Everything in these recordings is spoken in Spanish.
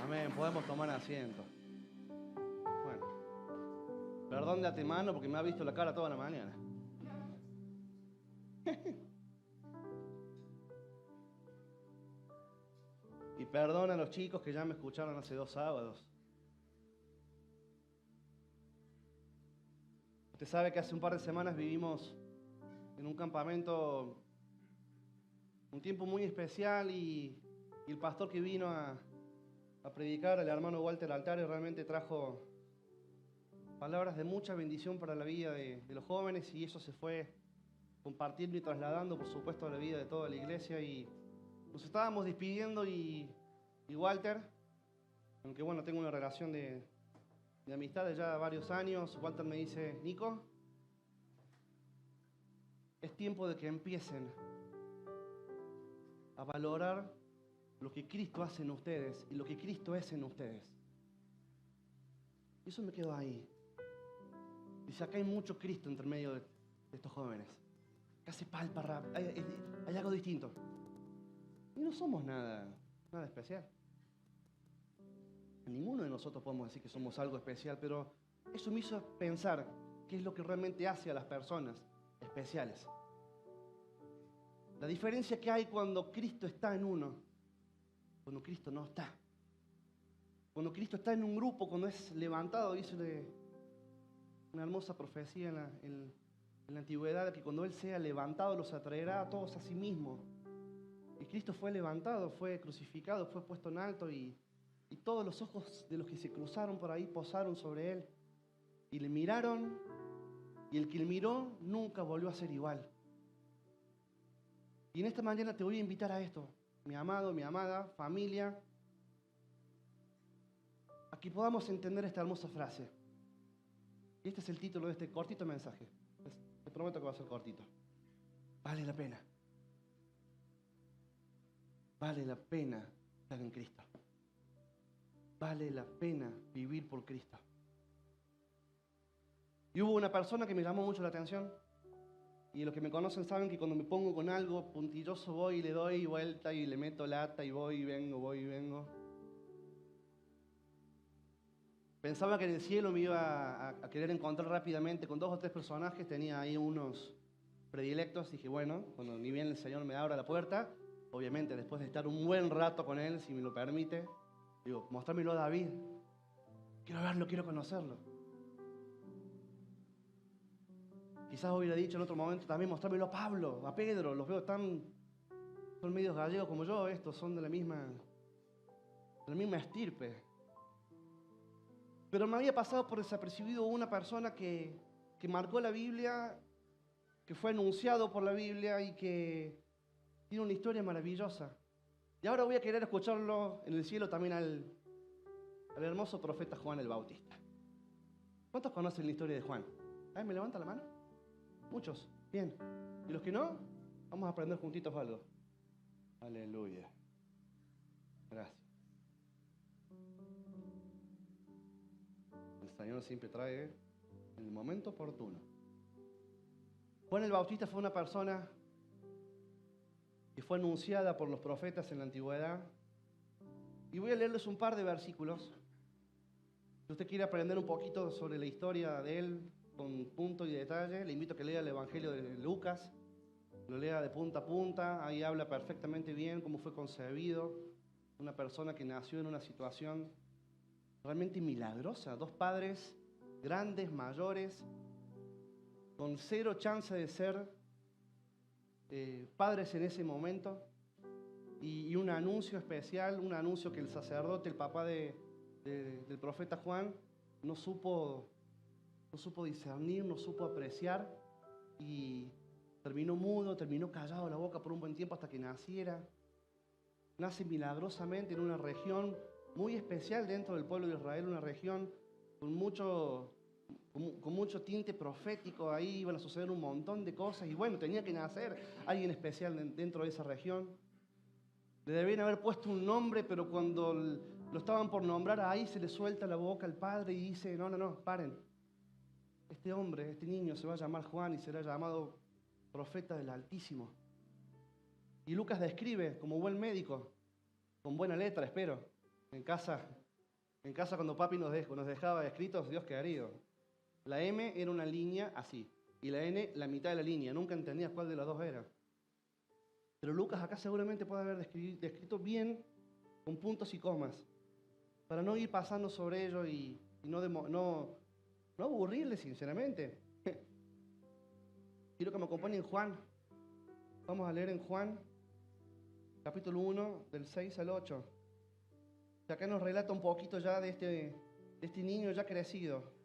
Amén, podemos tomar asiento. Bueno, perdón de antemano porque me ha visto la cara toda la mañana. Y perdón a los chicos que ya me escucharon hace 2 sábados. Usted sabe que hace un par de semanas vivimos en un campamento, un tiempo muy especial, y el pastor que vino a predicar, el hermano Walter Altare, realmente trajo palabras de mucha bendición para la vida de los jóvenes, y eso se fue compartiendo y trasladando, por supuesto, a la vida de toda la iglesia. Y nos estábamos despidiendo y Walter, aunque bueno, tengo una relación de amistad de ya varios años, Walter me dice: Nico, es tiempo de que empiecen a valorar lo que Cristo hace en ustedes y lo que Cristo es en ustedes. Y eso me quedó ahí. Dice: acá hay mucho Cristo entre medio de estos jóvenes. Acá se palpa rap, hay algo distinto. Y no somos nada especial. Ninguno de nosotros podemos decir que somos algo especial, pero eso me hizo pensar qué es lo que realmente hace a las personas especiales. La diferencia que hay cuando Cristo está en uno, cuando Cristo no está. Cuando Cristo está en un grupo, cuando es levantado, dice una hermosa profecía en la antigüedad, que cuando Él sea levantado los atraerá a todos a sí mismo. Y Cristo fue levantado, fue crucificado, fue puesto en alto, y todos los ojos de los que se cruzaron por ahí posaron sobre Él y le miraron, y el que le miró nunca volvió a ser igual. Y en esta mañana te voy a invitar a esto, mi amado, mi amada familia, a que podamos entender esta hermosa frase. Y este es el título de este cortito mensaje. Te prometo que va a ser cortito. Vale la pena. Vale la pena estar en Cristo. Vale la pena vivir por Cristo. Y hubo una persona que me llamó mucho la atención. Y los que me conocen saben que cuando me pongo con algo puntilloso voy y le doy vuelta y le meto lata y voy y vengo, voy y vengo. Pensaba que en el cielo me iba a querer encontrar rápidamente con 2 o 3 personajes. Tenía ahí unos predilectos. Dije, bueno, cuando ni bien el Señor me abra la puerta, obviamente después de estar un buen rato con Él, si me lo permite, digo, mostrámelo a David. Quiero verlo, quiero conocerlo. Quizás hubiera dicho en otro momento también: mostrámelo a Pablo, a Pedro. Los veo son medios gallegos como yo, estos son de la misma estirpe. Pero me había pasado por desapercibido una persona que marcó la Biblia, que fue anunciado por la Biblia y que tiene una historia maravillosa. Y ahora voy a querer escucharlo en el cielo también al hermoso profeta Juan el Bautista. ¿Cuántos conocen la historia de Juan? A ver, ¿me levanta la mano? Muchos. Bien. ¿Y los que no? Vamos a aprender juntitos algo. Aleluya. Gracias. El Señor siempre trae en el momento oportuno. Juan el Bautista fue una persona que fue anunciada por los profetas en la antigüedad. Y voy a leerles un par de versículos. Si usted quiere aprender un poquito sobre la historia de él, con punto y detalle, le invito a que lea el Evangelio de Lucas. Lo lea de punta a punta. Ahí habla perfectamente bien cómo fue concebido. Una persona que nació en una situación realmente milagrosa. 2 padres grandes, mayores, con 0 chance de ser padres en ese momento. Y un anuncio especial, un anuncio que el sacerdote, el papá del profeta Juan, no supo discernir, no supo apreciar, y terminó mudo, terminó callado la boca por un buen tiempo hasta que naciera. Nace milagrosamente en una región muy especial dentro del pueblo de Israel, una región con mucho tinte profético. Ahí iban a suceder un montón de cosas y bueno, tenía que nacer alguien especial dentro de esa región. Le debían haber puesto un nombre, pero cuando lo estaban por nombrar, ahí se le suelta la boca al padre y dice: no, paren. Este hombre, este niño se va a llamar Juan y será llamado profeta del Altísimo. Y Lucas describe como buen médico, con buena letra, espero. En casa En casa cuando papi nos dejaba escritos, Dios querido. La M era una línea así. Y la N, la mitad de la línea. Nunca entendías cuál de las dos era. Pero Lucas acá seguramente puede haber descrito bien, con puntos y comas, para no ir pasando sobre ello y no aburrirle, sinceramente. Quiero que me acompañen en Juan. Vamos a leer en Juan, capítulo 1, del 6 al 8. Que acá nos relata un poquito ya de este niño ya crecido.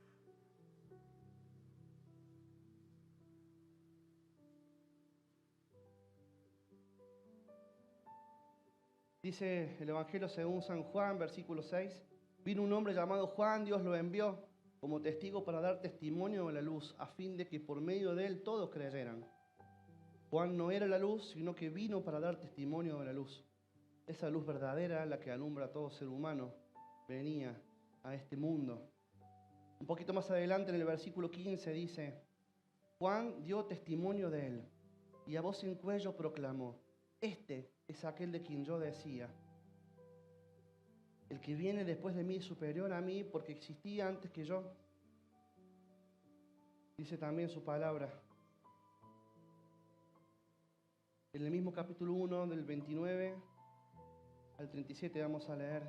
Dice el Evangelio según San Juan, versículo 6. Vino un hombre llamado Juan, Dios lo envió como testigo para dar testimonio de la luz, a fin de que por medio de él todos creyeran. Juan no era la luz, sino que vino para dar testimonio de la luz. Esa luz verdadera, la que alumbra a todo ser humano, venía a este mundo. Un poquito más adelante en el versículo 15 dice, Juan dio testimonio de él y a voz en cuello proclamó, este es aquel de quien yo decía, el que viene después de mí es superior a mí porque existía antes que yo. Dice también su palabra. En el mismo capítulo 1, del 29 al 37 vamos a leer.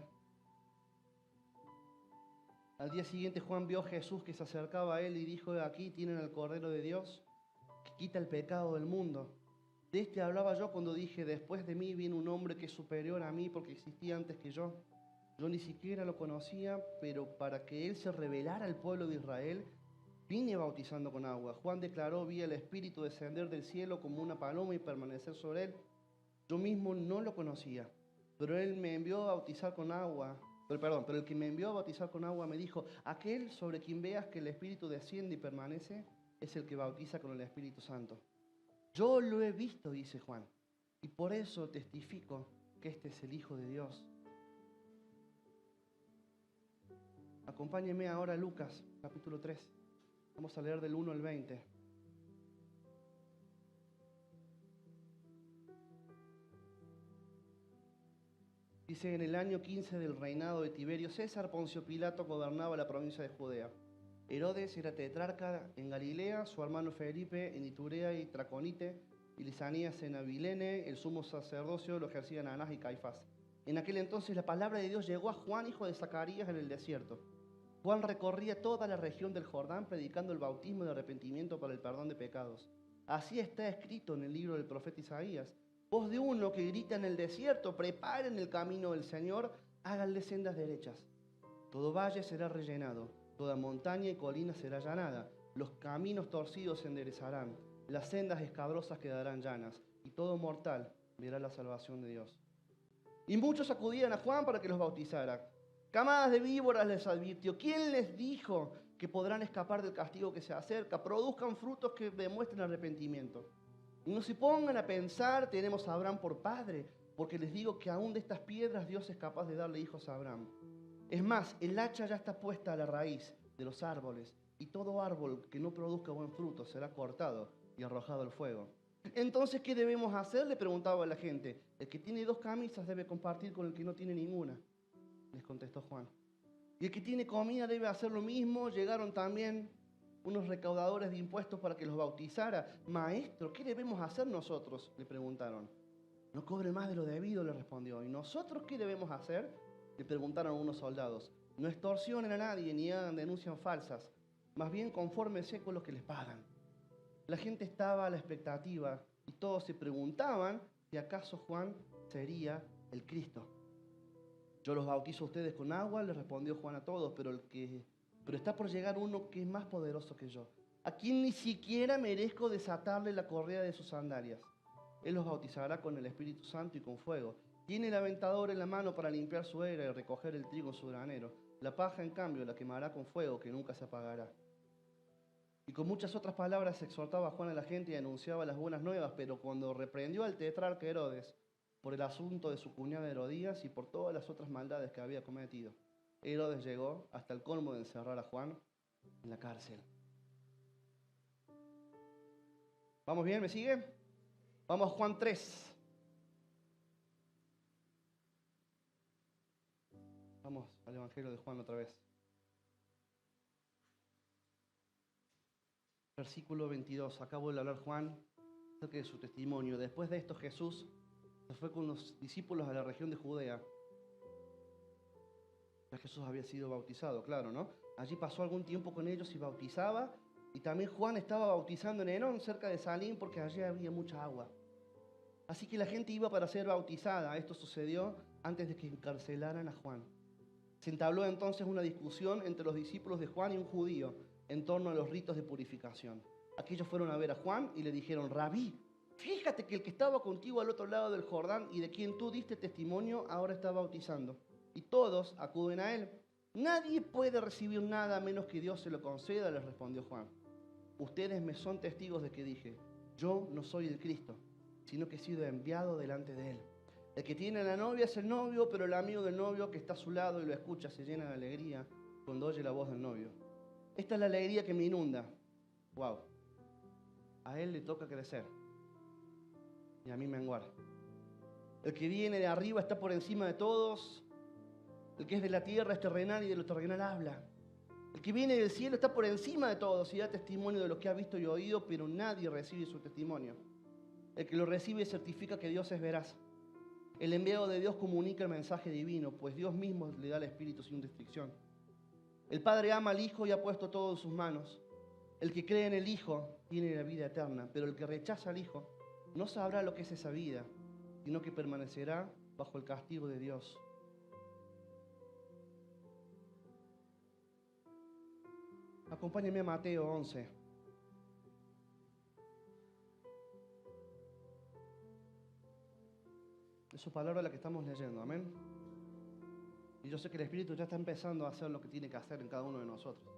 Al día siguiente Juan vio a Jesús que se acercaba a él y dijo, aquí tienen al Cordero de Dios que quita el pecado del mundo. De este hablaba yo cuando dije, después de mí viene un hombre que es superior a mí porque existía antes que yo. Yo ni siquiera lo conocía, pero para que él se revelara al pueblo de Israel, vine bautizando con agua. Juan declaró, vi al Espíritu descender del cielo como una paloma y permanecer sobre él. Yo mismo no lo conocía, pero él me envió a bautizar con agua. Pero el que me envió a bautizar con agua me dijo, aquel sobre quien veas que el Espíritu desciende y permanece, es el que bautiza con el Espíritu Santo. Yo lo he visto, dice Juan, y por eso testifico que este es el Hijo de Dios. Acompáñeme ahora a Lucas, capítulo 3. Vamos a leer del 1 al 20. Dice, en el año 15 del reinado de Tiberio César, Poncio Pilato gobernaba la provincia de Judea. Herodes era tetrarca en Galilea, su hermano Felipe en Iturea y Traconite, y Lisanías en Abilene, el sumo sacerdocio lo ejercían Anás y Caifás. En aquel entonces la palabra de Dios llegó a Juan, hijo de Zacarías, en el desierto. Juan recorría toda la región del Jordán predicando el bautismo de arrepentimiento para el perdón de pecados. Así está escrito en el libro del profeta Isaías. Voz de uno que grita en el desierto, preparen el camino del Señor, háganle sendas derechas. Todo valle será rellenado, toda montaña y colina será allanada, los caminos torcidos se enderezarán, las sendas escabrosas quedarán llanas, y todo mortal verá la salvación de Dios. Y muchos acudían a Juan para que los bautizara. Camadas de víboras les advirtió. ¿Quién les dijo que podrán escapar del castigo que se acerca? Produzcan frutos que demuestren arrepentimiento. Y no se pongan a pensar, tenemos a Abraham por padre, porque les digo que aún de estas piedras Dios es capaz de darle hijos a Abraham. Es más, el hacha ya está puesta a la raíz de los árboles, y todo árbol que no produzca buen fruto será cortado y arrojado al fuego. Entonces, ¿qué debemos hacer?, le preguntaba a la gente. El que tiene 2 camisas debe compartir con el que no tiene ninguna, les contestó Juan. Y el que tiene comida debe hacer lo mismo. Llegaron también unos recaudadores de impuestos para que los bautizara. Maestro, ¿qué debemos hacer nosotros?, le preguntaron. No cobre más de lo debido, le respondió. ¿Y nosotros qué debemos hacer?, le preguntaron unos soldados. No extorsionen a nadie ni hagan denuncias falsas, más bien confórmense con lo que les pagan. La gente estaba a la expectativa y todos se preguntaban si acaso Juan sería el Cristo. Yo los bautizo a ustedes con agua, le respondió Juan a todos, pero está por llegar uno que es más poderoso que yo, a quien ni siquiera merezco desatarle la correa de sus sandalias. Él los bautizará con el Espíritu Santo y con fuego. Tiene el aventador en la mano para limpiar su era y recoger el trigo en su granero. La paja, en cambio, la quemará con fuego que nunca se apagará. Y con muchas otras palabras exhortaba a Juan a la gente y anunciaba las buenas nuevas, pero cuando reprendió al tetrarca Herodes por el asunto de su cuñada Herodías y por todas las otras maldades que había cometido, Herodes llegó hasta el colmo de encerrar a Juan en la cárcel. ¿Vamos bien? ¿Me sigue? Vamos a Juan 3. Vamos al Evangelio de Juan otra vez. Versículo 22. Acá vuelve a hablar Juan acerca de su testimonio. Después de esto Jesús se fue con los discípulos a la región de Judea. Ya Jesús había sido bautizado, claro, ¿no? Allí pasó algún tiempo con ellos y bautizaba. Y también Juan estaba bautizando en Enón, cerca de Salim, porque allí había mucha agua. Así que la gente iba para ser bautizada. Esto sucedió antes de que encarcelaran a Juan. Se entabló entonces una discusión entre los discípulos de Juan y un judío en torno a los ritos de purificación. Aquellos fueron a ver a Juan y le dijeron: Rabí, fíjate que el que estaba contigo al otro lado del Jordán y de quien tú diste testimonio, ahora está bautizando. Y todos acuden a él. Nadie puede recibir nada a menos que Dios se lo conceda, les respondió Juan. Ustedes me son testigos de que dije: yo no soy el Cristo, sino que he sido enviado delante de él. El que tiene a la novia es el novio, pero el amigo del novio que está a su lado y lo escucha se llena de alegría cuando oye la voz del novio. Esta es la alegría que me inunda. Wow. A él le toca crecer y a mí menguar. El que viene de arriba está por encima de todos. El que es de la tierra es terrenal y de lo terrenal habla. El que viene del cielo está por encima de todos y da testimonio de lo que ha visto y oído, pero nadie recibe su testimonio. El que lo recibe certifica que Dios es veraz. El enviado de Dios comunica el mensaje divino, pues Dios mismo le da el Espíritu sin restricción. El Padre ama al Hijo y ha puesto todo en sus manos. El que cree en el Hijo tiene la vida eterna, pero el que rechaza al Hijo no sabrá lo que es esa vida, sino que permanecerá bajo el castigo de Dios. Acompáñenme a Mateo 11. Es su palabra la que estamos leyendo, amén. Y yo sé que el Espíritu ya está empezando a hacer lo que tiene que hacer en cada uno de nosotros.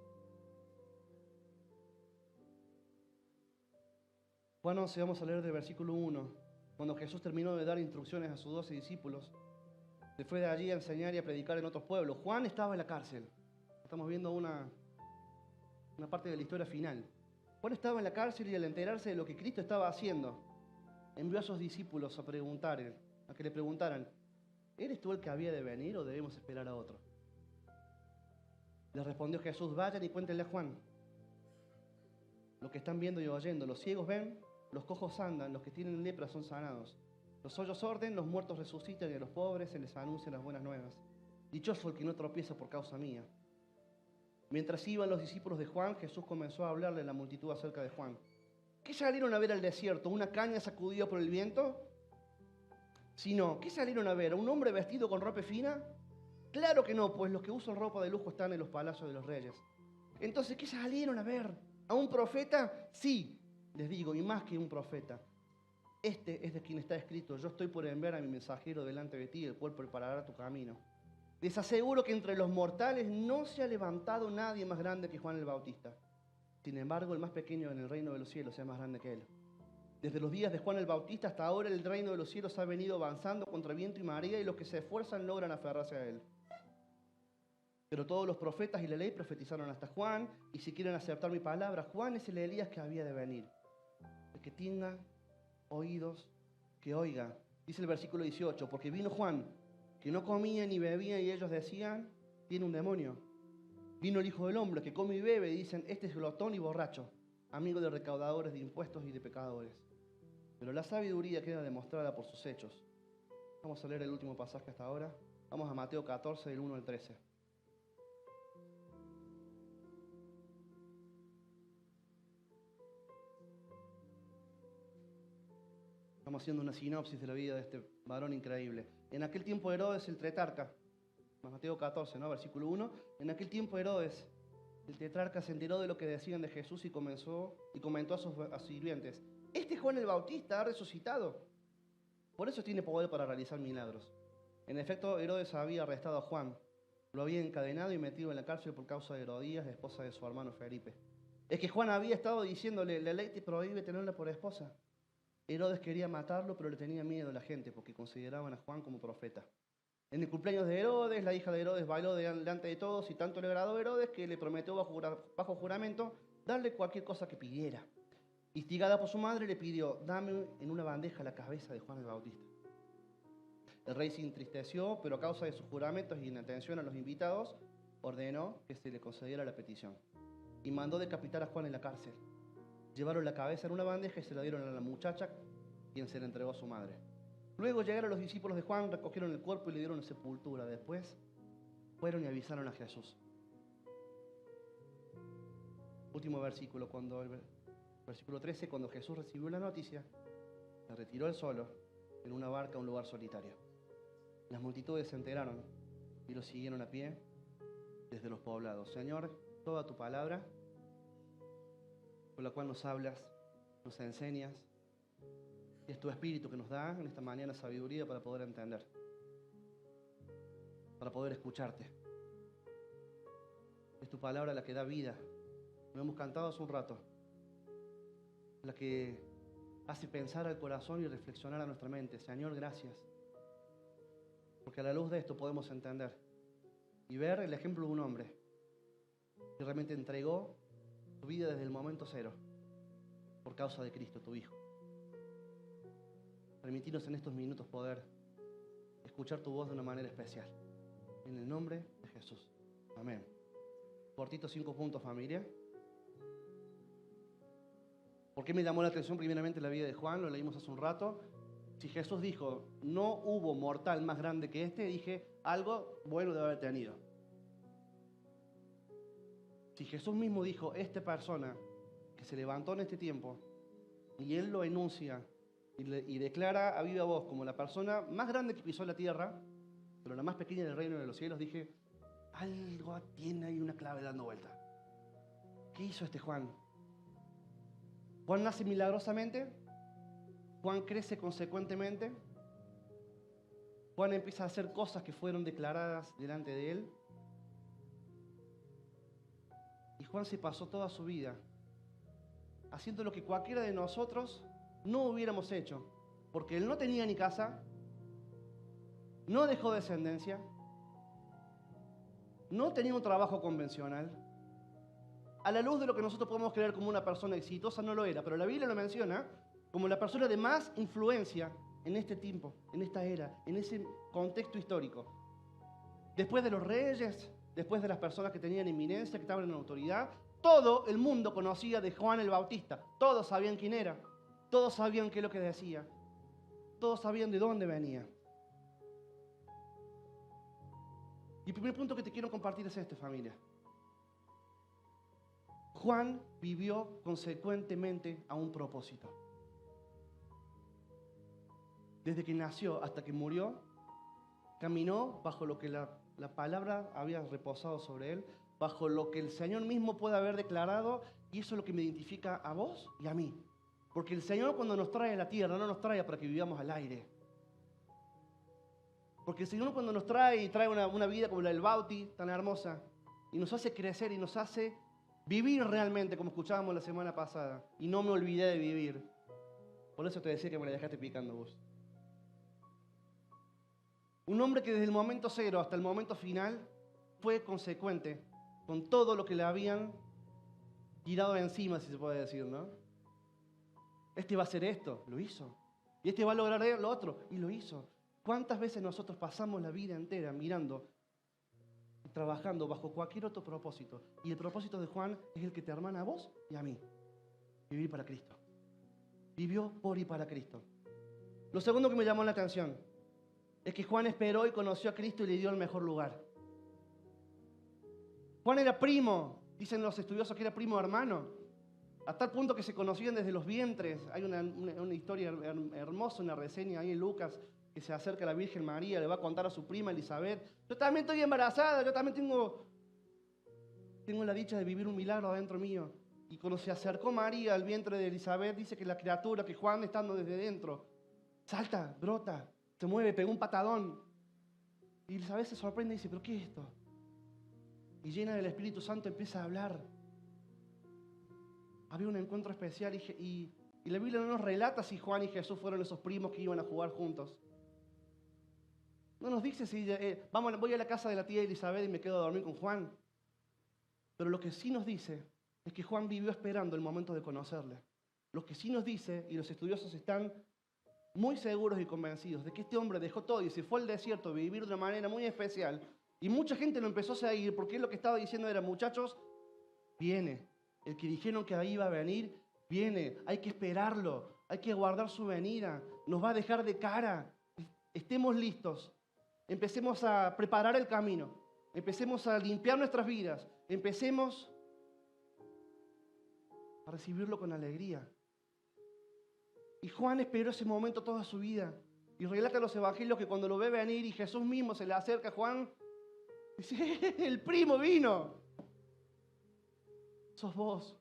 Juan 11, vamos a leer del versículo 1. Cuando Jesús terminó de dar instrucciones a sus 12 discípulos, se fue de allí a enseñar y a predicar en otros pueblos. Juan estaba en la cárcel. Estamos viendo una parte de la historia final. Juan estaba en la cárcel y al enterarse de lo que Cristo estaba haciendo, envió a sus discípulos a que le preguntaran: ¿eres tú el que había de venir o debemos esperar a otro? Les respondió Jesús: vayan y cuéntenle a Juan lo que están viendo y oyendo. Los ciegos ven, los cojos andan, los que tienen lepra son sanados. Los sollos orden, los muertos resucitan y a los pobres se les anuncian las buenas nuevas. Dichoso el que no tropieza por causa mía. Mientras iban los discípulos de Juan, Jesús comenzó a hablarle a la multitud acerca de Juan. ¿Qué salieron a ver al desierto? ¿Una caña sacudida por el viento? Sino, ¿qué salieron a ver? ¿A un hombre vestido con ropa fina? Claro que no, pues los que usan ropa de lujo están en los palacios de los reyes. Entonces, ¿qué salieron a ver? ¿A un profeta? Sí, les digo, y más que un profeta. Este es de quien está escrito: yo estoy por enviar a mi mensajero delante de ti, el cual preparará tu camino. Les aseguro que entre los mortales no se ha levantado nadie más grande que Juan el Bautista. Sin embargo, el más pequeño en el reino de los cielos es más grande que él. Desde los días de Juan el Bautista hasta ahora el reino de los cielos ha venido avanzando contra viento y marea, y los que se esfuerzan logran aferrarse a él. Pero todos los profetas y la ley profetizaron hasta Juan, y si quieren aceptar mi palabra, Juan es el Elías que había de venir. El que tenga oídos, que oiga. Dice el versículo 18, porque vino Juan, que no comía ni bebía, y ellos decían: tiene un demonio. Vino el Hijo del Hombre, que come y bebe, y dicen: este es glotón y borracho, amigo de recaudadores de impuestos y de pecadores. Pero la sabiduría queda demostrada por sus hechos. Vamos a leer el último pasaje hasta ahora. Vamos a Mateo 14, del 1 al 13. Estamos haciendo una sinopsis de la vida de este varón increíble. En aquel tiempo Herodes el tetrarca, Mateo 14, ¿no? Versículo 1. En aquel tiempo Herodes el tetrarca se enteró de lo que decían de Jesús y comentó a sus sirvientes: este Juan el Bautista ha resucitado. Por eso tiene poder para realizar milagros. En efecto, Herodes había arrestado a Juan, lo había encadenado y metido en la cárcel por causa de Herodías, la esposa de su hermano Felipe. Es que Juan había estado diciéndole: la ley te prohíbe tenerla por esposa. Herodes quería matarlo, pero le tenía miedo a la gente porque consideraban a Juan como profeta. En el cumpleaños de Herodes, la hija de Herodes bailó delante de todos, y tanto le agradó a Herodes que le prometió bajo juramento darle cualquier cosa que pidiera. Instigada por su madre, le pidió: dame en una bandeja la cabeza de Juan el Bautista. El rey se entristeció, pero a causa de sus juramentos y en atención a los invitados, ordenó que se le concediera la petición. Y mandó decapitar a Juan en la cárcel. Llevaron la cabeza en una bandeja y se la dieron a la muchacha, quien se la entregó a su madre. Luego llegaron los discípulos de Juan, recogieron el cuerpo y le dieron sepultura. Después fueron y avisaron a Jesús. Último versículo, versículo 13, cuando Jesús recibió la noticia, se retiró él solo en una barca a un lugar solitario. Las multitudes se enteraron y lo siguieron a pie desde los poblados. Señor, toda tu palabra, con la cual nos hablas, nos enseñas, y es tu Espíritu que nos da en esta mañana sabiduría para poder entender, para poder escucharte. Es tu palabra la que da vida. Lo hemos cantado hace un rato. La que hace pensar al corazón y reflexionar a nuestra mente. Señor, gracias. Porque a la luz de esto podemos entender y ver el ejemplo de un hombre que realmente entregó su vida desde el momento cero por causa de Cristo, tu Hijo. Permitirnos en estos minutos poder escuchar tu voz de una manera especial. En el nombre de Jesús. Amén. Cortito 5 puntos, familia. ¿Por qué me llamó la atención primeramente la vida de Juan? Lo leímos hace un rato. Si Jesús dijo, no hubo mortal más grande que este, dije, algo bueno debe haber tenido. Si Jesús mismo dijo, esta persona que se levantó en este tiempo, y Él lo enuncia y declara a viva voz como la persona más grande que pisó la tierra, pero la más pequeña del reino de los cielos, dije, algo tiene ahí una clave dando vuelta. ¿Qué hizo este Juan? Juan nace milagrosamente, Juan crece consecuentemente, Juan empieza a hacer cosas que fueron declaradas delante de él, y Juan se pasó toda su vida haciendo lo que cualquiera de nosotros no hubiéramos hecho, porque él no tenía ni casa, no dejó descendencia, no tenía un trabajo convencional. A la luz de lo que nosotros podemos creer como una persona exitosa, no lo era, pero la Biblia lo menciona como la persona de más influencia en este tiempo, en esta era, en ese contexto histórico. Después de los reyes, después de las personas que tenían eminencia, que estaban en autoridad, todo el mundo conocía de Juan el Bautista. Todos sabían quién era, todos sabían qué es lo que decía, todos sabían de dónde venía. Y el primer punto que te quiero compartir es este, familia. Juan vivió consecuentemente a un propósito. Desde que nació hasta que murió, caminó bajo lo que la palabra había reposado sobre él, bajo lo que el Señor mismo puede haber declarado, y eso es lo que me identifica a vos y a mí. Porque el Señor, cuando nos trae a la tierra, no nos trae para que vivamos al aire. Porque el Señor, cuando nos trae una vida como la del Bauti, tan hermosa, y nos hace crecer y nos hace vivir realmente, como escuchábamos la semana pasada. Y no me olvidé de vivir. Por eso te decía que me la dejaste picando vos. Un hombre que desde el momento cero hasta el momento final fue consecuente con todo lo que le habían tirado encima, si se puede decir, ¿no? Este va a hacer esto, lo hizo. Y este va a lograr lo otro, y lo hizo. ¿Cuántas veces nosotros pasamos la vida entera mirando, trabajando bajo cualquier otro propósito? Y el propósito de Juan es el que te hermana a vos y a mí. Vivir para Cristo. Vivió por y para Cristo. Lo segundo que me llamó la atención es que Juan esperó y conoció a Cristo y le dio el mejor lugar. Juan era primo, dicen los estudiosos que era primo hermano, a tal punto que se conocían desde los vientres. Hay una historia hermosa, una reseña ahí en Lucas, que se acerca a la Virgen María, le va a contar a su prima Elizabeth, yo también estoy embarazada, yo también tengo la dicha de vivir un milagro adentro mío. Y cuando se acercó María al vientre de Elizabeth, dice que la criatura, que Juan estando desde dentro, salta, brota, se mueve, pegó un patadón. Y Elizabeth se sorprende y dice, ¿pero qué es esto? Y llena del Espíritu Santo empieza a hablar. Había un encuentro especial y la Biblia no nos relata si Juan y Jesús fueron esos primos que iban a jugar juntos. No nos dice si voy a la casa de la tía Elizabeth y me quedo a dormir con Juan. Pero lo que sí nos dice es que Juan vivió esperando el momento de conocerle. Lo que sí nos dice, y los estudiosos están muy seguros y convencidos de que este hombre dejó todo y se fue al desierto a vivir de una manera muy especial. Y mucha gente lo empezó a seguir porque él lo que estaba diciendo era, muchachos, viene. El que dijeron que ahí iba a venir, viene. Hay que esperarlo, hay que guardar su venida. Nos va a dejar de cara. Estemos listos. Empecemos a preparar el camino. Empecemos a limpiar nuestras vidas. Empecemos a recibirlo con alegría. Y Juan esperó ese momento toda su vida. Y relata en los evangelios que cuando lo ve venir y Jesús mismo se le acerca a Juan, dice, el primo vino. Sos vos.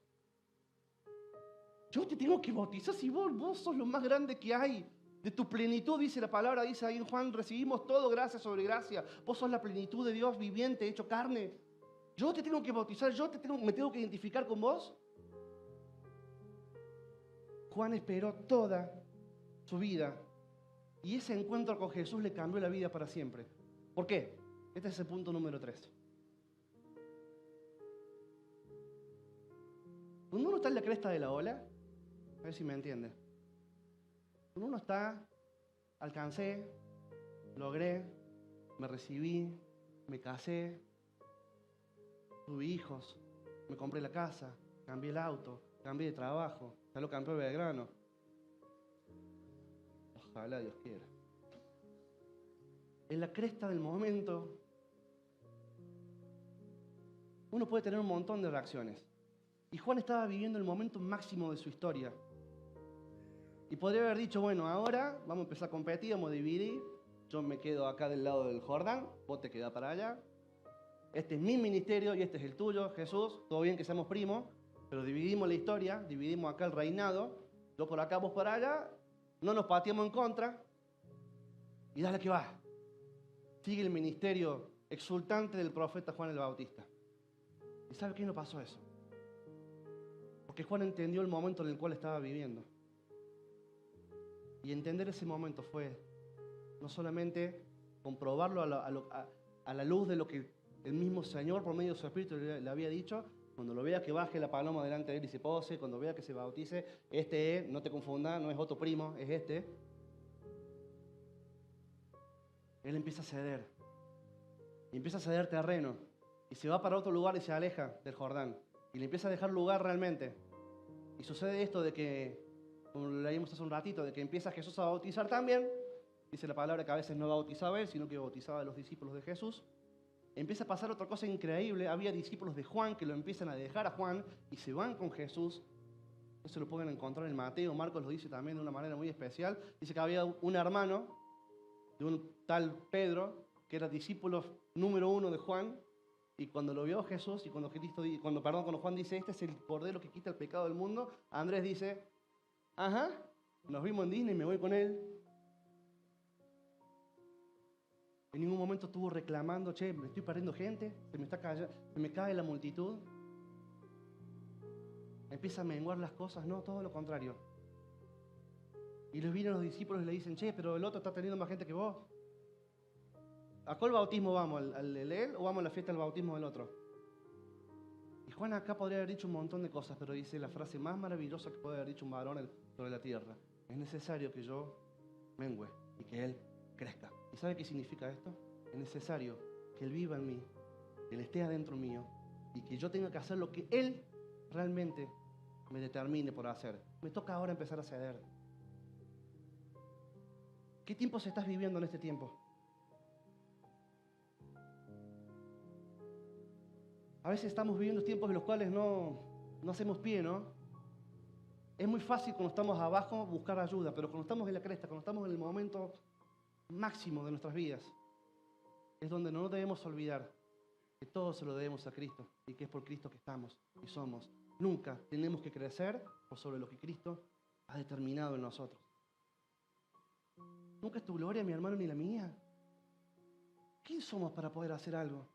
Yo te tengo que bautizar si vos sos lo más grande que hay. De tu plenitud, dice la palabra, dice ahí en Juan, recibimos todo gracia sobre gracia. Vos sos la plenitud de Dios viviente, hecho carne. Yo te tengo que bautizar, me tengo que identificar con vos. Juan esperó toda su vida y ese encuentro con Jesús le cambió la vida para siempre. ¿Por qué? Este es el punto número 3. Cuando uno está en la cresta de la ola, a ver si me entiende. Cuando uno está, alcancé, logré, me recibí, me casé, tuve hijos, me compré la casa, cambié el auto, cambié de trabajo, ya lo cambié de Belgrano. Ojalá Dios quiera. En la cresta del momento, uno puede tener un montón de reacciones. Y Juan estaba viviendo el momento máximo de su historia. Y podría haber dicho, bueno, ahora vamos a empezar a competir, vamos a dividir. Yo me quedo acá del lado del Jordán, vos te quedás para allá. Este es mi ministerio y este es el tuyo, Jesús. Todo bien que seamos primos, pero dividimos la historia, dividimos acá el reinado. Yo por acá, vos por allá. No nos pateamos en contra. Y dale que va. Sigue el ministerio exultante del profeta Juan el Bautista. ¿Y sabe qué no pasó eso? Porque Juan entendió el momento en el cual estaba viviendo. Y entender ese momento fue no solamente comprobarlo a la luz de lo que el mismo Señor por medio de su Espíritu le había dicho. Cuando lo vea que baje la paloma delante de él y se pose, cuando vea que se bautice, este es, no te confundas, no es otro primo, es este. Él empieza a ceder. Y empieza a ceder terreno. Y se va para otro lugar y se aleja del Jordán. Y le empieza a dejar lugar realmente. Y sucede esto de que, como lo leímos hace un ratito, de que empieza Jesús a bautizar también. Dice la palabra que a veces no bautizaba él, sino que bautizaba a los discípulos de Jesús. Empieza a pasar otra cosa increíble. Había discípulos de Juan que lo empiezan a dejar a Juan y se van con Jesús. Eso lo pueden encontrar en Mateo. Marcos lo dice también de una manera muy especial. Dice que había un hermano de un tal Pedro, que era discípulo número 1 de Juan. Y cuando lo vio Jesús y cuando Juan dice, este es el Cordero que quita el pecado del mundo, Andrés dice, ajá, nos vimos en Disney, me voy con él. En ningún momento estuvo reclamando, che, me estoy perdiendo gente, se me cae la multitud. Empieza a menguar las cosas, no, todo lo contrario. Y les vienen los discípulos y le dicen, che, pero el otro está teniendo más gente que vos. ¿A cuál bautismo vamos? ¿Al de él o vamos a la fiesta del bautismo del otro? Y Juan acá podría haber dicho un montón de cosas, pero dice la frase más maravillosa que puede haber dicho un varón sobre la tierra. Es necesario que yo mengüe y que él crezca. ¿Y sabe qué significa esto? Es necesario que él viva en mí, que él esté adentro mío y que yo tenga que hacer lo que él realmente me determine por hacer. Me toca ahora empezar a ceder. ¿Qué tiempos estás viviendo en este tiempo? A veces estamos viviendo tiempos en los cuales no hacemos pie, ¿no? Es muy fácil cuando estamos abajo buscar ayuda, pero cuando estamos en la cresta, cuando estamos en el momento máximo de nuestras vidas, es donde no nos debemos olvidar que todo se lo debemos a Cristo y que es por Cristo que estamos y somos. Nunca tenemos que crecer por sobre lo que Cristo ha determinado en nosotros. Nunca es tu gloria, mi hermano, ni la mía. ¿Quién somos para poder hacer algo?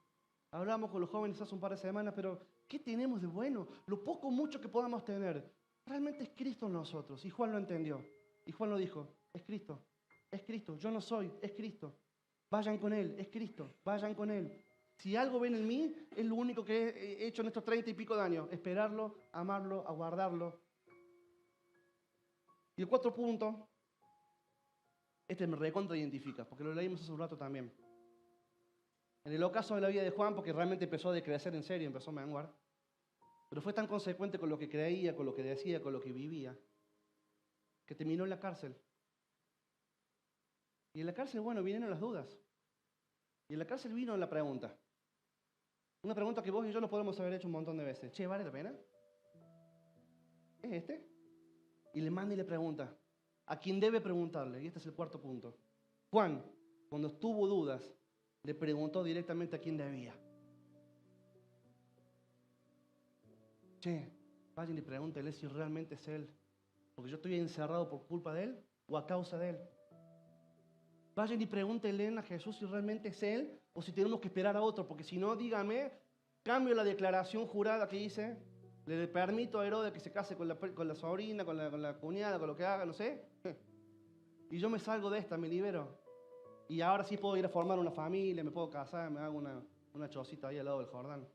Hablamos con los jóvenes hace un par de semanas, pero ¿qué tenemos de bueno? Lo poco o mucho que podamos tener, realmente es Cristo en nosotros. Y Juan lo entendió. Y Juan lo dijo, es Cristo, yo no soy, es Cristo. Vayan con Él, es Cristo, vayan con Él. Si algo ven en mí, es lo único que he hecho en estos 30 y pico de años, esperarlo, amarlo, aguardarlo. Y el 4 punto Este me recontra identifica, porque lo leímos hace un rato también. En el ocaso de la vida de Juan, porque realmente empezó a decrecer en serio, empezó a menguar, pero fue tan consecuente con lo que creía, con lo que decía, con lo que vivía, que terminó en la cárcel. Y en la cárcel, bueno, vinieron las dudas. Y en la cárcel vino la pregunta. Una pregunta que vos y yo nos podemos haber hecho un montón de veces. Che, ¿vale la pena? ¿Es este? Y le manda y le pregunta. A quien debe preguntarle, y este es el cuarto punto. Juan, cuando tuvo dudas, le preguntó directamente a quién debía. Che, vayan y pregúntele si realmente es él. Porque yo estoy encerrado por culpa de él o a causa de él. Vayan y pregúntenle a Jesús si realmente es él o si tenemos que esperar a otro. Porque si no, dígame, cambio la declaración jurada que hice, le permito a Herodes que se case con la sobrina, con la cuñada, con lo que haga, no sé. Y yo me salgo de esta, me libero. Y ahora sí puedo ir a formar una familia, me puedo casar, me hago una chocita ahí al lado del Jordán.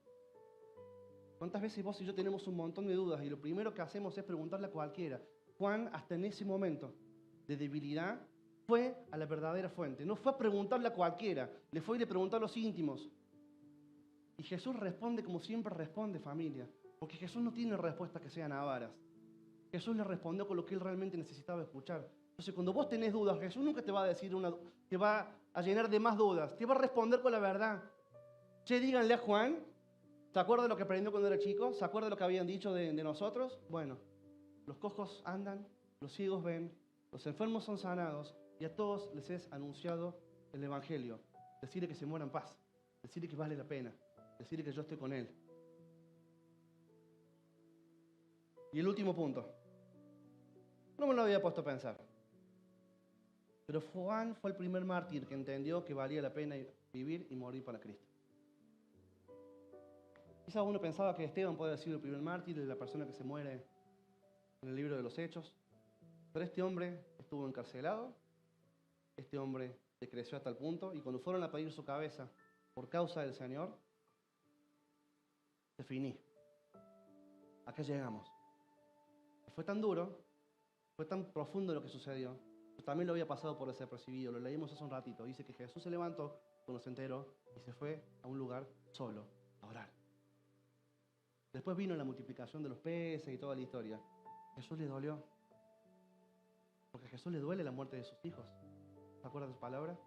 ¿Cuántas veces vos y yo tenemos un montón de dudas y lo primero que hacemos es preguntarle a cualquiera? Juan, hasta en ese momento de debilidad, fue a la verdadera fuente. No fue a preguntarle a cualquiera, le fue y le preguntó a los íntimos. Y Jesús responde como siempre responde, familia. Porque Jesús no tiene respuestas que sean avaras. Jesús le respondió con lo que él realmente necesitaba escuchar. Entonces, cuando vos tenés dudas, Jesús nunca te va a decir te va a llenar de más dudas. Te va a responder con la verdad. Che, díganle a Juan, ¿se acuerda de lo que aprendió cuando era chico? ¿Se acuerda de lo que habían dicho de nosotros? Bueno, los cojos andan, los ciegos ven, los enfermos son sanados y a todos les es anunciado el Evangelio. Decirle que se muera en paz, decirle que vale la pena, decirle que yo estoy con él. Y el último punto. No me lo había puesto a pensar. Pero Juan fue el primer mártir que entendió que valía la pena vivir y morir para Cristo. Quizás uno pensaba que Esteban puede haber sido el primer mártir, la persona que se muere en el libro de los Hechos. Pero este hombre estuvo encarcelado, este hombre decreció a tal punto, y cuando fueron a pedir su cabeza por causa del Señor, se finí. Acá llegamos. Fue tan duro, fue tan profundo lo que sucedió. Yo también lo había pasado por desapercibido, lo leímos hace un ratito. Dice que Jesús se levantó cuando se enteró y se fue a un lugar solo a orar. Después vino la multiplicación de los peces y toda la historia. Jesús le dolió. Porque a Jesús le duele la muerte de sus hijos. ¿Se acuerdan de su palabra?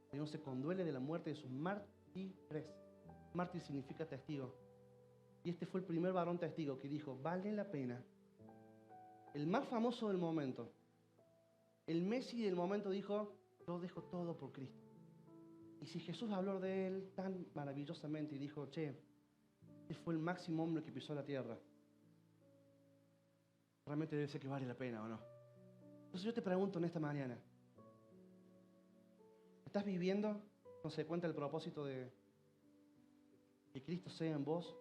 Señor se conduele de la muerte de sus mártires. Mártir significa testigo. Y este fue el primer varón testigo que dijo, vale la pena. El más famoso del momento, el Messi del momento dijo, yo dejo todo por Cristo. Y si Jesús habló de él tan maravillosamente y dijo, che, este fue el máximo hombre que pisó la tierra, realmente debe ser que vale la pena, ¿o no? Entonces yo te pregunto en esta mañana, ¿estás viviendo consecuente al propósito de que Cristo sea en vos,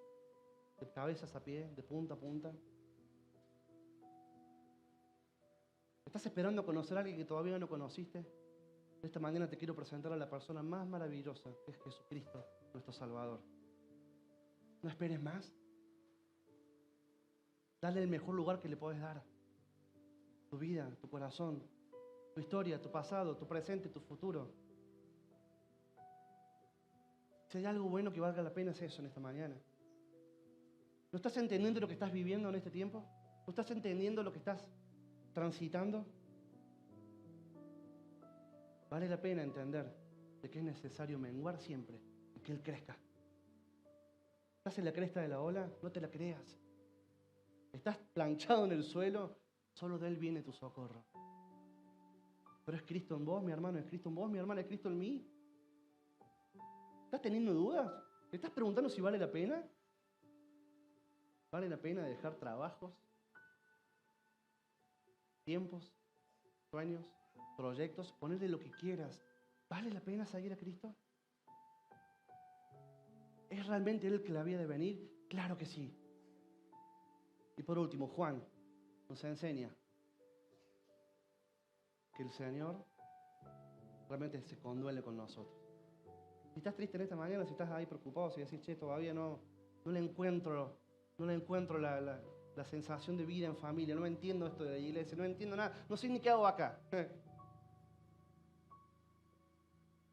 de cabezas a pie, de punta a punta? ¿Estás esperando conocer a alguien que todavía no conociste? Esta mañana te quiero presentar a la persona más maravillosa, que es Jesucristo, nuestro Salvador. No esperes más. Dale el mejor lugar que le puedes dar. Tu vida, tu corazón, tu historia, tu pasado, tu presente, tu futuro. Si hay algo bueno que valga la pena es eso en esta mañana. ¿No estás entendiendo lo que estás viviendo en este tiempo? ¿No estás entendiendo lo que estás transitando? Vale la pena entender de que es necesario menguar siempre y que Él crezca. ¿Estás en la cresta de la ola? No te la creas. ¿Estás planchado en el suelo? Solo de Él viene tu socorro. Pero es Cristo en vos, mi hermano, es Cristo en vos, mi hermana, es Cristo en mí. ¿Estás teniendo dudas? ¿Te estás preguntando si vale la pena? ¿Vale la pena dejar trabajos, tiempos, sueños, proyectos, ponerle lo que quieras? ¿Vale la pena seguir a Cristo? ¿Es realmente Él el que le había de venir? Claro que sí. Y por último, Juan nos enseña que el Señor realmente se conduele con nosotros. Si estás triste en esta mañana, si estás ahí preocupado, si decís, che, todavía no le encuentro la sensación de vida en familia, no entiendo esto de la iglesia, no entiendo nada, no sé ni qué hago acá.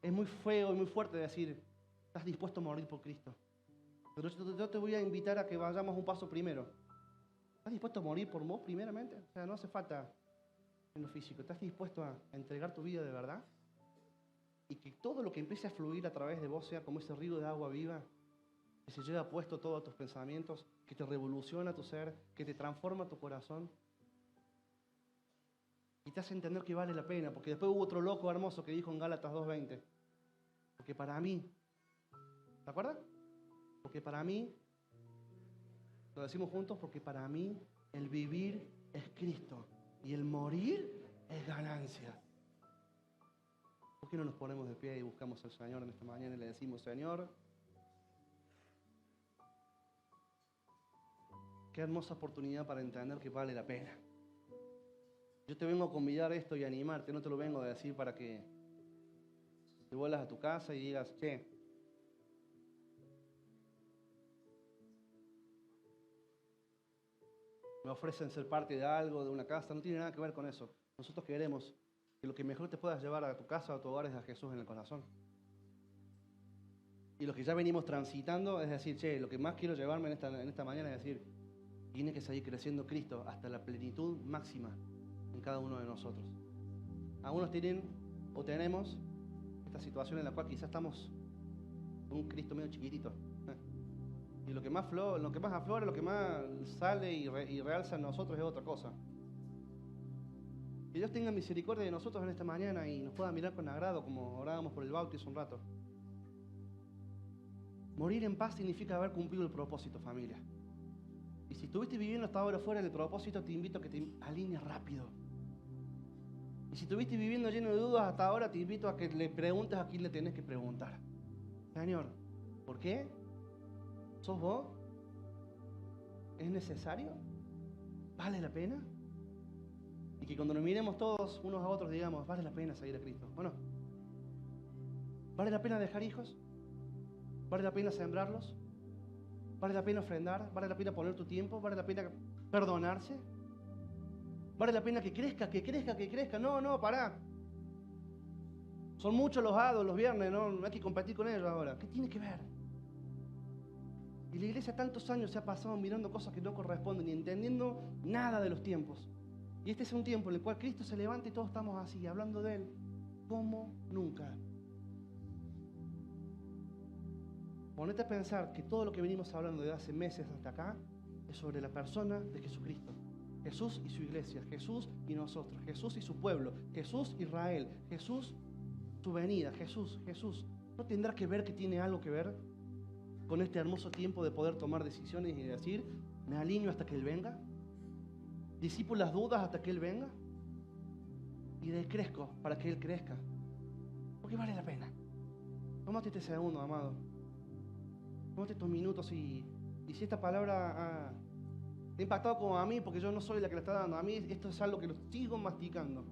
Es muy feo y muy fuerte decir, estás dispuesto a morir por Cristo. Pero yo te voy a invitar a que vayamos un paso primero. ¿Estás dispuesto a morir por vos primeramente? O sea, no hace falta en lo físico. ¿Estás dispuesto a entregar tu vida de verdad? Y que todo lo que empiece a fluir a través de vos sea como ese río de agua viva, que se lleva puesto todos tus pensamientos, que te revoluciona tu ser, que te transforma tu corazón. Y te hace entender que vale la pena, porque después hubo otro loco hermoso que dijo en Gálatas 2:20, porque para mí, ¿te acuerdas? Porque para mí, lo decimos juntos, porque para mí el vivir es Cristo y el morir es ganancia. ¿Por qué no nos ponemos de pie y buscamos al Señor en esta mañana y le decimos, Señor, qué hermosa oportunidad para entender que vale la pena? Yo te vengo a convidar esto y a animarte, no te lo vengo a decir para que te vuelas a tu casa y digas, che, me ofrecen ser parte de algo, de una casa, no tiene nada que ver con eso. Nosotros queremos que lo que mejor te puedas llevar a tu casa o a tu hogar es a Jesús en el corazón. Y los que ya venimos transitando, es decir, che, lo que más quiero llevarme en esta mañana es decir, tiene que seguir creciendo Cristo hasta la plenitud máxima en cada uno de nosotros. Algunos tienen o tenemos esta situación en la cual quizás estamos con un Cristo medio chiquitito. Y lo que más aflora, lo que más sale y realza en nosotros es otra cosa. Que Dios tenga misericordia de nosotros en esta mañana y nos pueda mirar con agrado, como orábamos por el bautismo un rato. Morir en paz significa haber cumplido el propósito, familia. Y si estuviste viviendo hasta ahora fuera del propósito, te invito a que te alinees rápido. Y si estuviste viviendo lleno de dudas hasta ahora, te invito a que le preguntes a quién le tenés que preguntar. Señor, ¿por qué? ¿Sos vos? ¿Es necesario? ¿Vale la pena? Y que cuando nos miremos todos unos a otros digamos, ¿vale la pena seguir a Cristo? ¿O no? ¿Vale la pena dejar hijos? ¿Vale la pena sembrarlos? ¿Vale la pena ofrendar? ¿Vale la pena poner tu tiempo? ¿Vale la pena perdonarse? ¿Vale la pena que crezca, que crezca, que crezca? No, pará. Son muchos los hados los viernes, no hay que competir con ellos ahora. ¿Qué tiene que ver? Y la iglesia tantos años se ha pasado mirando cosas que no corresponden y entendiendo nada de los tiempos. Y este es un tiempo en el cual Cristo se levanta y todos estamos así, hablando de Él como nunca. Ponete a pensar que todo lo que venimos hablando de hace meses hasta acá es sobre la persona de Jesucristo. Jesús y su iglesia, Jesús y nosotros, Jesús y su pueblo, Jesús Israel, Jesús su venida, Jesús. ¿No tendrá que ver que tiene algo que ver con este hermoso tiempo de poder tomar decisiones y decir, me alineo hasta que Él venga? ¿Disipo las dudas hasta que Él venga? Y decrezco para que Él crezca. Porque vale la pena. Tómate este segundo, amado. Tómate estos minutos y si esta palabra ha impactado como a mí, porque yo no soy la que la está dando, a mí esto es algo que lo sigo masticando.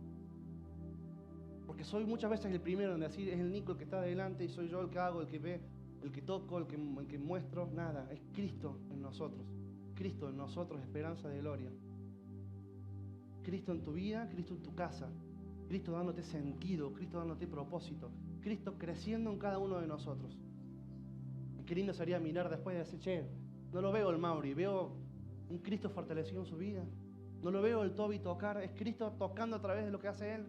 Porque soy muchas veces el primero en decir, es el Nico el que está adelante y soy yo el que hago, el que ve, el que toco, el que muestro. Nada, es Cristo en nosotros. Cristo en nosotros, esperanza de gloria. Cristo en tu vida, Cristo en tu casa. Cristo dándote sentido, Cristo dándote propósito. Cristo creciendo en cada uno de nosotros. Y qué lindo sería mirar después y decir, che, no lo veo el Mauri, veo un Cristo fortalecido en su vida. No lo veo el Toby tocar, es Cristo tocando a través de lo que hace Él.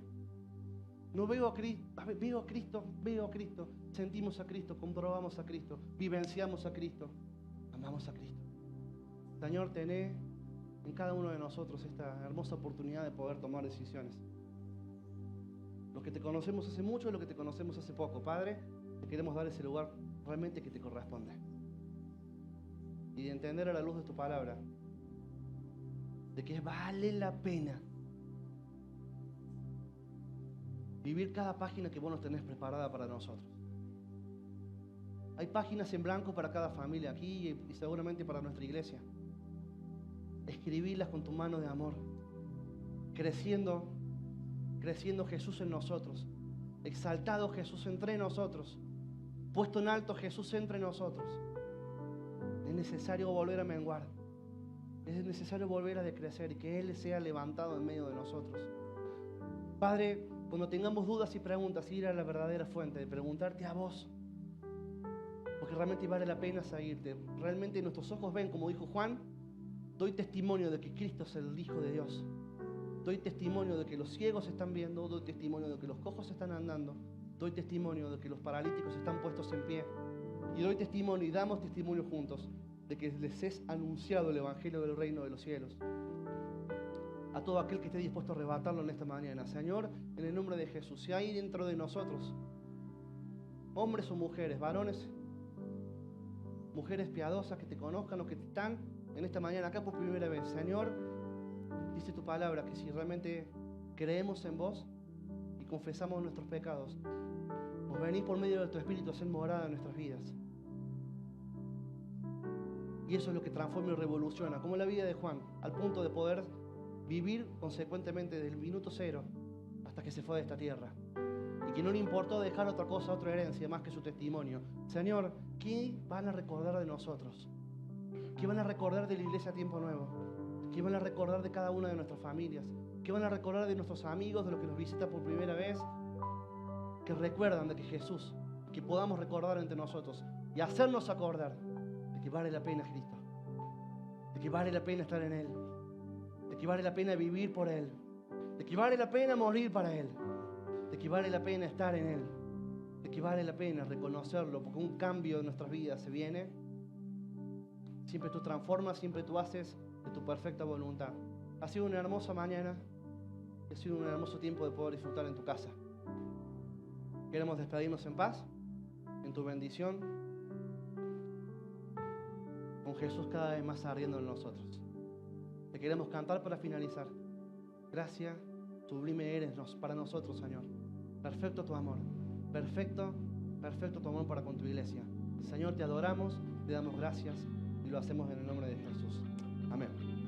No veo a Cristo, veo a Cristo, sentimos a Cristo, comprobamos a Cristo, vivenciamos a Cristo, amamos a Cristo. Señor, tené en cada uno de nosotros esta hermosa oportunidad de poder tomar decisiones. Los que te conocemos hace mucho y los que te conocemos hace poco, Padre, te queremos dar ese lugar realmente que te corresponde. Y de entender a la luz de tu palabra, de que vale la pena vivir cada página que vos nos tenés preparada para nosotros. Hay páginas en blanco para cada familia aquí y seguramente para nuestra iglesia. Escribirlas con tu mano de amor, creciendo Jesús en nosotros, exaltado Jesús entre nosotros, puesto en alto Jesús entre nosotros. Es necesario volver a menguar, es necesario volver a decrecer y que Él sea levantado en medio de nosotros. Padre, Cuando tengamos dudas y preguntas, ir a la verdadera fuente, de preguntarte a vos. Porque realmente vale la pena seguirte. Realmente nuestros ojos ven, como dijo Juan, doy testimonio de que Cristo es el Hijo de Dios. Doy testimonio de que los ciegos están viendo, doy testimonio de que los cojos están andando, doy testimonio de que los paralíticos están puestos en pie. Y doy testimonio y damos testimonio juntos de que les es anunciado el Evangelio del reino de los cielos. A todo aquel que esté dispuesto a arrebatarlo en esta mañana. Señor, en el nombre de Jesús, si hay dentro de nosotros, hombres o mujeres, varones, mujeres piadosas que te conozcan o que están en esta mañana acá por primera vez, Señor, dice tu palabra que si realmente creemos en vos y confesamos nuestros pecados, vos venís por medio de tu Espíritu a hacer morada en nuestras vidas. Y eso es lo que transforma y revoluciona, como la vida de Juan, al punto de poder vivir consecuentemente desde el minuto cero hasta que se fue de esta tierra. Y que no le importó dejar otra cosa, otra herencia, más que su testimonio. Señor, ¿qué van a recordar de nosotros? ¿Qué van a recordar de la iglesia Tiempo Nuevo? ¿Qué van a recordar de cada una de nuestras familias? ¿Qué van a recordar de nuestros amigos, de los que nos visitan por primera vez? Que recuerdan de que Jesús, que podamos recordar entre nosotros y hacernos acordar de que vale la pena Cristo, de que vale la pena estar en Él, de que vale la pena vivir por Él, de que vale la pena morir para Él, de que vale la pena estar en Él, de que vale la pena reconocerlo, porque un cambio en nuestras vidas se viene. Siempre tú transformas, siempre tú haces de tu perfecta voluntad. Ha sido una hermosa mañana y ha sido un hermoso tiempo de poder disfrutar en tu casa. Queremos despedirnos en paz, en tu bendición, con Jesús cada vez más ardiendo en nosotros. Te queremos cantar para finalizar. Gracias, sublime eres para nosotros, Señor. Perfecto tu amor, perfecto tu amor para con tu iglesia. Señor, te adoramos, te damos gracias y lo hacemos en el nombre de Jesús. Amén.